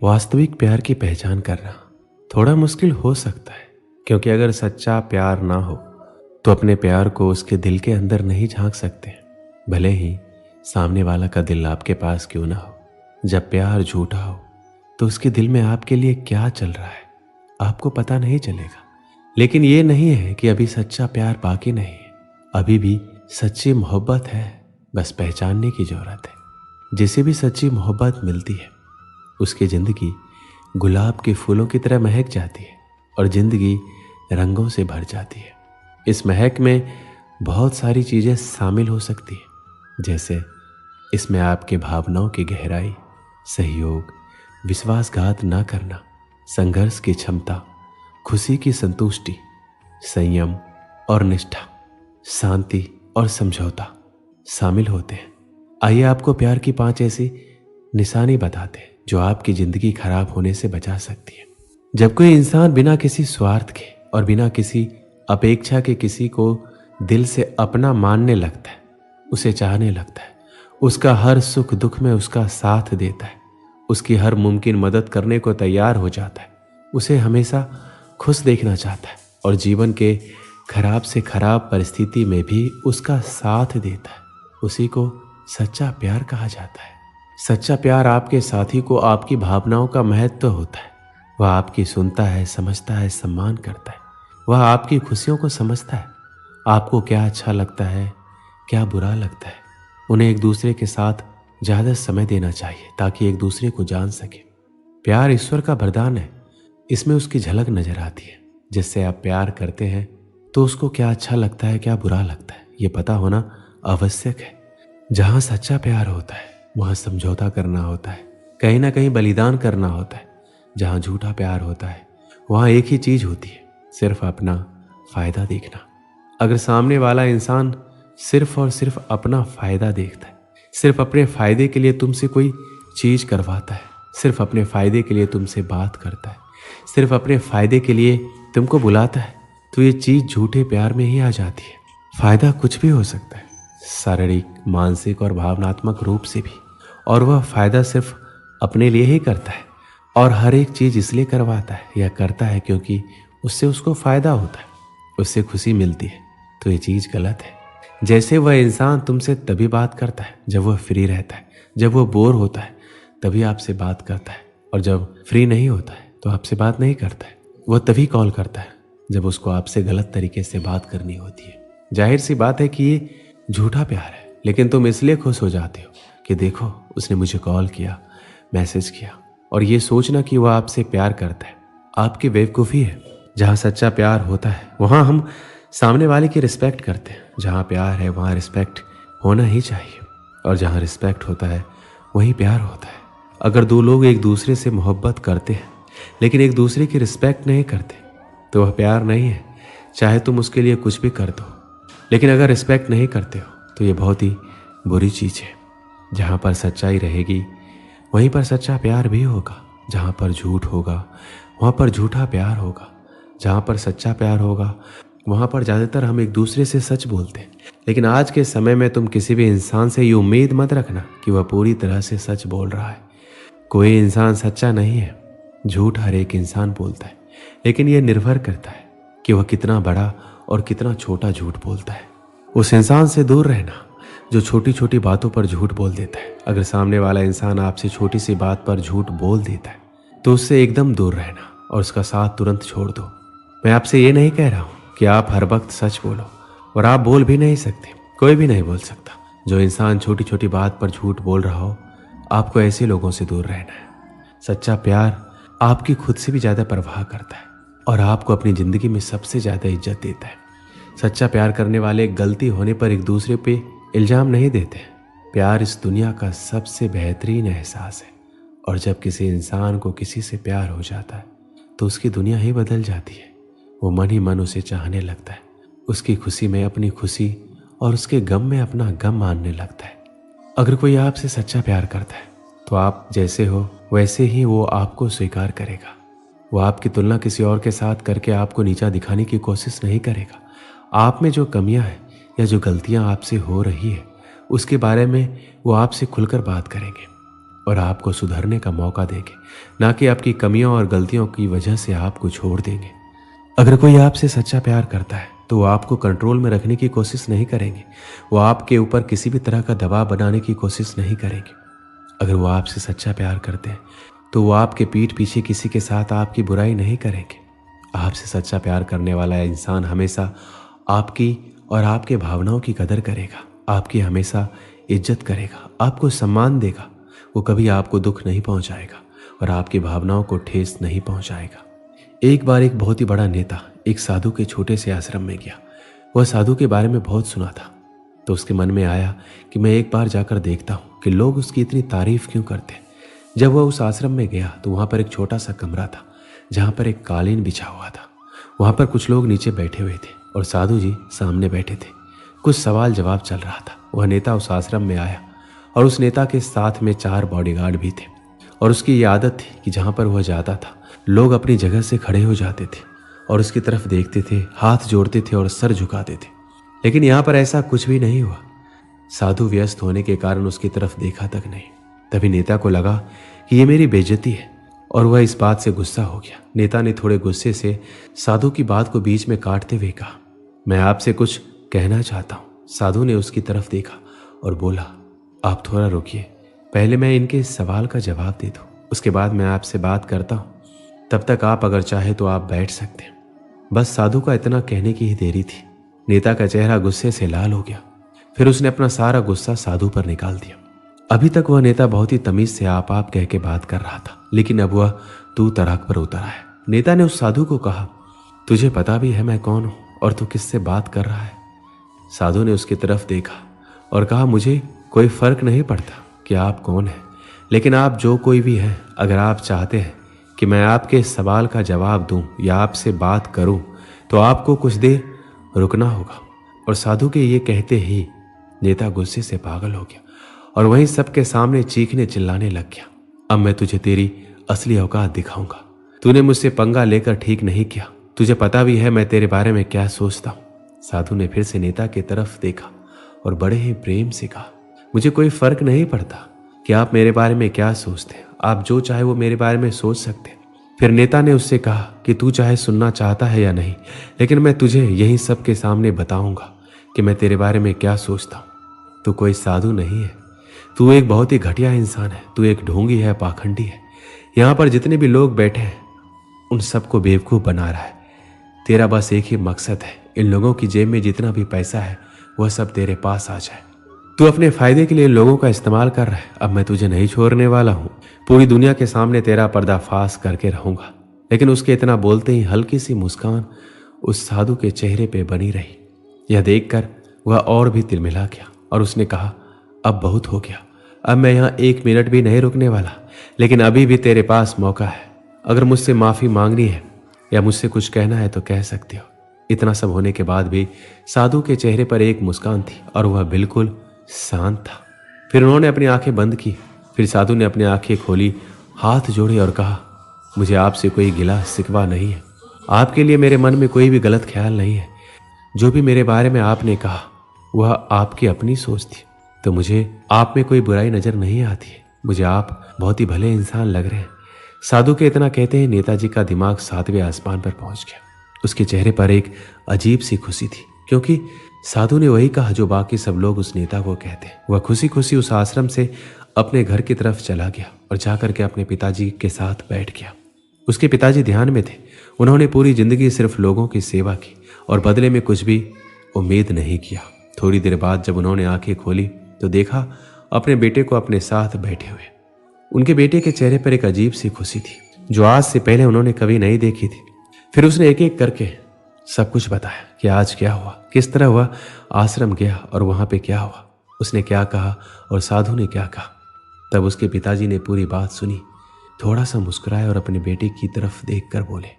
वास्तविक प्यार की पहचान करना थोड़ा मुश्किल हो सकता है, क्योंकि अगर सच्चा प्यार ना हो तो अपने प्यार को उसके दिल के अंदर नहीं झांक सकते, भले ही सामने वाला का दिल आपके पास क्यों ना हो। जब प्यार झूठा हो तो उसके दिल में आपके लिए क्या चल रहा है आपको पता नहीं चलेगा। लेकिन ये नहीं है कि अभी सच्चा प्यार बाकी नहीं है, अभी भी सच्ची मोहब्बत है, बस पहचानने की जरूरत है। जिसे भी सच्ची मोहब्बत मिलती है उसकी जिंदगी गुलाब के फूलों की तरह महक जाती है और जिंदगी रंगों से भर जाती है। इस महक में बहुत सारी चीजें शामिल हो सकती है, जैसे इसमें आपके भावनाओं की गहराई, सहयोग, विश्वासघात ना करना, संघर्ष की क्षमता, खुशी की संतुष्टि, संयम और निष्ठा, शांति और समझौता शामिल होते हैं। आइए आपको प्यार की 5 ऐसी निशानी बताते हैं जो आपकी जिंदगी खराब होने से बचा सकती है। जब कोई इंसान बिना किसी स्वार्थ के और बिना किसी अपेक्षा के किसी को दिल से अपना मानने लगता है, उसे चाहने लगता है, उसका हर सुख दुख में उसका साथ देता है, उसकी हर मुमकिन मदद करने को तैयार हो जाता है, उसे हमेशा खुश देखना चाहता है और जीवन के खराब से खराब परिस्थिति में भी उसका साथ देता है, उसी को सच्चा प्यार कहा जाता है। सच्चा प्यार आपके साथी को आपकी भावनाओं का महत्व होता है। वह आपकी सुनता है, समझता है, सम्मान करता है। वह आपकी खुशियों को समझता है, आपको क्या अच्छा लगता है, क्या बुरा लगता है। उन्हें एक दूसरे के साथ ज़्यादा समय देना चाहिए ताकि एक दूसरे को जान सके। प्यार ईश्वर का वरदान है, इसमें उसकी झलक नजर आती है। जिससे आप प्यार करते हैं तो उसको क्या अच्छा लगता है, क्या बुरा लगता है, ये पता होना आवश्यक है। जहाँ सच्चा प्यार होता है वहाँ समझौता करना होता है, कहीं ना कहीं बलिदान करना होता है। जहाँ झूठा प्यार होता है वहाँ एक ही चीज होती है, सिर्फ अपना फायदा देखना। अगर सामने वाला इंसान सिर्फ और सिर्फ अपना फायदा देखता है, सिर्फ अपने फायदे के लिए तुमसे कोई चीज करवाता है, सिर्फ अपने फायदे के लिए तुमसे बात करता है, सिर्फ अपने फायदे के लिए तुमको बुलाता है, तो ये चीज झूठे प्यार में ही आ जाती है। फायदा कुछ भी हो सकता है, शारीरिक, मानसिक और भावनात्मक रूप से भी, और वह फायदा सिर्फ अपने लिए ही करता है और हर एक चीज इसलिए करवाता है या करता है क्योंकि उससे उसको फायदा होता है, उससे खुशी मिलती है। तो ये चीज गलत है। जैसे वह इंसान तुमसे तभी बात करता है जब वह फ्री रहता है, जब वह बोर होता है तभी आपसे बात करता है, और जब फ्री नहीं होता है तो आपसे बात नहीं करता है। वह तभी कॉल करता है जब उसको आपसे गलत तरीके से बात करनी होती है। जाहिर सी बात है कि ये झूठा प्यार है, लेकिन तुम इसलिए खुश हो जाते हो कि देखो उसने मुझे कॉल किया, मैसेज किया, और ये सोचना कि वह आपसे प्यार करता है आपकी बेवकूफ़ी है। जहाँ सच्चा प्यार होता है वहाँ हम सामने वाले की रिस्पेक्ट करते हैं। जहाँ प्यार है वहाँ रिस्पेक्ट होना ही चाहिए, और जहाँ रिस्पेक्ट होता है वहीं प्यार होता है। अगर दो लोग एक दूसरे से मोहब्बत करते हैं लेकिन एक दूसरे की रिस्पेक्ट नहीं करते तो वह प्यार नहीं है, चाहे तुम उसके लिए कुछ भी कर दो। लेकिन अगर रिस्पेक्ट नहीं करते हो तो ये बहुत ही बुरी चीज़ है। जहाँ पर सच्चाई रहेगी वहीं पर सच्चा प्यार भी होगा, जहाँ पर झूठ होगा वहाँ पर झूठा प्यार होगा। जहाँ पर सच्चा प्यार होगा वहाँ पर ज़्यादातर हम एक दूसरे से सच बोलते हैं, लेकिन आज के समय में तुम किसी भी इंसान से ये उम्मीद मत रखना कि वह पूरी तरह से सच बोल रहा है। कोई इंसान सच्चा नहीं है, झूठ हर एक इंसान बोलता है, लेकिन यह निर्भर करता है कि वह कितना बड़ा और कितना छोटा झूठ बोलता है। उस इंसान से दूर रहना जो छोटी छोटी बातों पर झूठ बोल देता है। अगर सामने वाला इंसान आपसे छोटी सी बात पर झूठ बोल देता है तो उससे एकदम दूर रहना और उसका साथ तुरंत छोड़ दो। मैं आपसे ये नहीं कह रहा हूँ कि आप हर वक्त सच बोलो, और आप बोल भी नहीं सकते, कोई भी नहीं बोल सकता। जो इंसान छोटी छोटी बात पर झूठ बोल रहा हो, आपको ऐसे लोगों से दूर रहना है। सच्चा प्यार आपकी खुद से भी ज़्यादा परवाह करता है और आपको अपनी ज़िंदगी में सबसे ज़्यादा इज्जत देता है। सच्चा प्यार करने वाले गलती होने पर एक दूसरे पे इल्ज़ाम नहीं देते। प्यार इस दुनिया का सबसे बेहतरीन एहसास है, और जब किसी इंसान को किसी से प्यार हो जाता है तो उसकी दुनिया ही बदल जाती है। वो मन ही मन उसे चाहने लगता है, उसकी खुशी में अपनी खुशी और उसके गम में अपना गम मानने लगता है। अगर कोई आपसे सच्चा प्यार करता है तो आप जैसे हो वैसे ही वो आपको स्वीकार करेगा। वो आपकी तुलना किसी और के साथ करके आपको नीचा दिखाने की कोशिश नहीं करेगा। आप में जो कमियां हैं या जो गलतियां आपसे हो रही है उसके बारे में वो आपसे खुलकर बात करेंगे, और आपको सुधरने का मौका देंगे, ना कि आपकी कमियों और गलतियों की वजह से आपको छोड़ देंगे। अगर कोई आपसे सच्चा प्यार करता है तो वो आपको कंट्रोल में रखने की कोशिश नहीं करेंगे, वो आपके ऊपर किसी भी तरह का दबाव बनाने की कोशिश नहीं करेंगे। अगर वो आपसे सच्चा प्यार करते हैं तो वो आपके पीठ पीछे किसी के साथ आपकी बुराई नहीं करेंगे। आपसे सच्चा प्यार करने वाला इंसान हमेशा आपकी और आपके भावनाओं की कदर करेगा, आपकी हमेशा इज्जत करेगा, आपको सम्मान देगा। वो कभी आपको दुख नहीं पहुंचाएगा और आपकी भावनाओं को ठेस नहीं पहुंचाएगा। एक बार एक बहुत ही बड़ा नेता एक साधु के छोटे से आश्रम में गया। वह साधु के बारे में बहुत सुना था, तो उसके मन में आया कि मैं एक बार जाकर देखता हूँ कि लोग उसकी इतनी तारीफ क्यों करते हैं। जब वह उस आश्रम में गया तो वहाँ पर एक छोटा सा कमरा था जहाँ पर एक कालीन बिछा हुआ था। वहाँ पर कुछ लोग नीचे बैठे हुए थे और साधु जी सामने बैठे थे। कुछ सवाल जवाब चल रहा था। वह नेता उस आश्रम में आया और उस नेता के साथ में 4 बॉडीगार्ड भी थे और उसकी ये आदत थी कि जहाँ पर वह जाता था लोग अपनी जगह से खड़े हो जाते थे और उसकी तरफ देखते थे, हाथ जोड़ते थे और सर झुकाते थे। लेकिन यहाँ पर ऐसा कुछ भी नहीं हुआ। साधु व्यस्त होने के कारण उसकी तरफ देखा तक नहीं। तभी नेता को लगा कि ये मेरी बेइज्जती है और वह इस बात से गुस्सा हो गया। नेता ने थोड़े गुस्से से साधु की बात को बीच में काटते हुए कहा, मैं आपसे कुछ कहना चाहता हूँ। साधु ने उसकी तरफ देखा और बोला, आप थोड़ा रुकिए, पहले मैं इनके इस सवाल का जवाब दे दूँ, उसके बाद मैं आपसे बात करता हूँ। तब तक आप अगर चाहे तो आप बैठ सकते हैं। बस साधु का इतना कहने की ही देरी थी। नेता का चेहरा गुस्से से लाल हो गया। फिर उसने अपना सारा गुस्सा साधु पर निकाल दिया। अभी तक वह नेता बहुत ही तमीज से आप कह के बात कर रहा था, लेकिन अब वह तू तड़ाक पर उतर आया। नेता ने उस साधु को कहा, तुझे पता भी है मैं कौन हूं और तू किससे बात कर रहा है? साधु ने उसकी तरफ देखा और कहा, मुझे कोई फर्क नहीं पड़ता कि आप कौन हैं, लेकिन आप जो कोई भी हैं, अगर आप चाहते हैं कि मैं आपके इस सवाल का जवाब दूं या आपसे बात करूं तो आपको कुछ देर रुकना होगा। और साधु के ये कहते ही नेता गुस्से से पागल हो गया और वहीं सबके सामने चीखने चिल्लाने लग गया, अब मैं तुझे तेरी असली औकात दिखाऊंगा। तूने मुझसे पंगा लेकर ठीक नहीं किया, तुझे पता भी है मैं तेरे बारे में क्या सोचता हूं। साधु ने फिर से नेता की तरफ देखा और बड़े ही प्रेम से कहा, मुझे कोई फर्क नहीं पड़ता कि आप मेरे बारे में क्या सोचते हैं, आप जो चाहे वो मेरे बारे में सोच सकते हैं। फिर नेता ने उससे कहा कि तू चाहे सुनना चाहता है या नहीं, लेकिन मैं तुझे यही सबके सामने बताऊंगा कि मैं तेरे बारे में क्या सोचता हूं। तू कोई साधु नहीं है, तू एक बहुत ही घटिया इंसान है, तू एक ढोंगी है, पाखंडी है। यहाँ पर जितने भी लोग बैठे हैं उन सबको बेवकूफ़ बना रहा है। तेरा बस एक ही मकसद है, इन लोगों की जेब में जितना भी पैसा है वह सब तेरे पास आ जाए। तू अपने फायदे के लिए लोगों का इस्तेमाल कर रहा है। अब मैं तुझे नहीं छोड़ने वाला हूँ, पूरी दुनिया के सामने तेरा पर्दाफाश करके रहूंगा। लेकिन उसके इतना बोलते ही हल्की सी मुस्कान उस साधु के चेहरे पे बनी रही। यह देखकर वह और भी तिलमिला गया और उसने कहा, अब बहुत हो गया, अब मैं यहाँ 1 मिनट भी नहीं रुकने वाला, लेकिन अभी भी तेरे पास मौका है। अगर मुझसे माफ़ी मांगनी है या मुझसे कुछ कहना है तो कह सकते हो। इतना सब होने के बाद भी साधु के चेहरे पर एक मुस्कान थी और वह बिल्कुल शांत था। फिर उन्होंने अपनी आंखें बंद की। फिर साधु ने अपनी आंखें खोली, हाथ जोड़े और कहा, मुझे आपसे कोई गिला शिकवा नहीं है, आपके लिए मेरे मन में कोई भी गलत ख्याल नहीं है। जो भी मेरे बारे में आपने कहा वह आपकी अपनी सोच थी, तो मुझे आप में कोई बुराई नजर नहीं आती है। मुझे आप बहुत ही भले इंसान लग रहे हैं। साधु के इतना कहते ही नेताजी का दिमाग 7वें आसमान पर पहुंच गया। उसके चेहरे पर एक अजीब सी खुशी थी, क्योंकि साधु ने वही कहा जो बाकी सब लोग उस नेता को कहते हैं। वह खुशी खुशी उस आश्रम से अपने घर की तरफ चला गया और जाकर के अपने पिताजी के साथ बैठ गया। उसके पिताजी ध्यान में थे। उन्होंने पूरी जिंदगी सिर्फ लोगों की सेवा की और बदले में कुछ भी उम्मीद नहीं किया। थोड़ी देर बाद जब उन्होंने आंखें खोली तो देखा अपने बेटे को अपने साथ बैठे हुए। उनके बेटे के चेहरे पर एक अजीब सी खुशी थी जो आज से पहले उन्होंने कभी नहीं देखी थी। फिर उसने एक एक करके सब कुछ बताया कि आज क्या हुआ, किस तरह वह आश्रम गया और वहां पे क्या हुआ, उसने क्या कहा और साधु ने क्या कहा। तब उसके पिताजी ने पूरी बात सुनी, थोड़ा सा मुस्कुराए और अपने बेटे की तरफ देखकर बोले,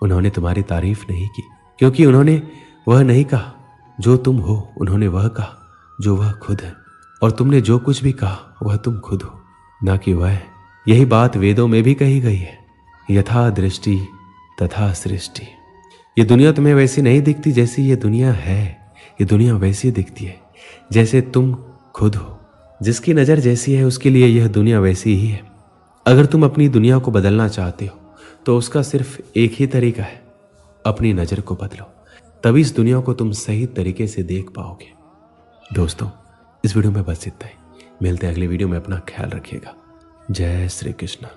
उन्होंने तुम्हारी तारीफ नहीं की, क्योंकि उन्होंने वह नहीं कहा जो तुम हो, उन्होंने वह कहा जो वह खुद है, और तुमने जो कुछ भी कहा वह तुम खुद हो, ना कि वह। यही बात वेदों में भी कही गई है, यथा दृष्टि तथा सृष्टि। ये दुनिया तुम्हें वैसी नहीं दिखती जैसी ये दुनिया है, ये दुनिया वैसी दिखती है जैसे तुम खुद हो। जिसकी नज़र जैसी है उसके लिए यह दुनिया वैसी ही है। अगर तुम अपनी दुनिया को बदलना चाहते हो तो उसका सिर्फ एक ही तरीका है, अपनी नज़र को बदलो। तभी इस दुनिया को तुम सही तरीके से देख पाओगे। दोस्तों, इस वीडियो में बस इतना ही। मिलते हैं अगली वीडियो में। अपना ख्याल रखिएगा। जय श्री कृष्ण।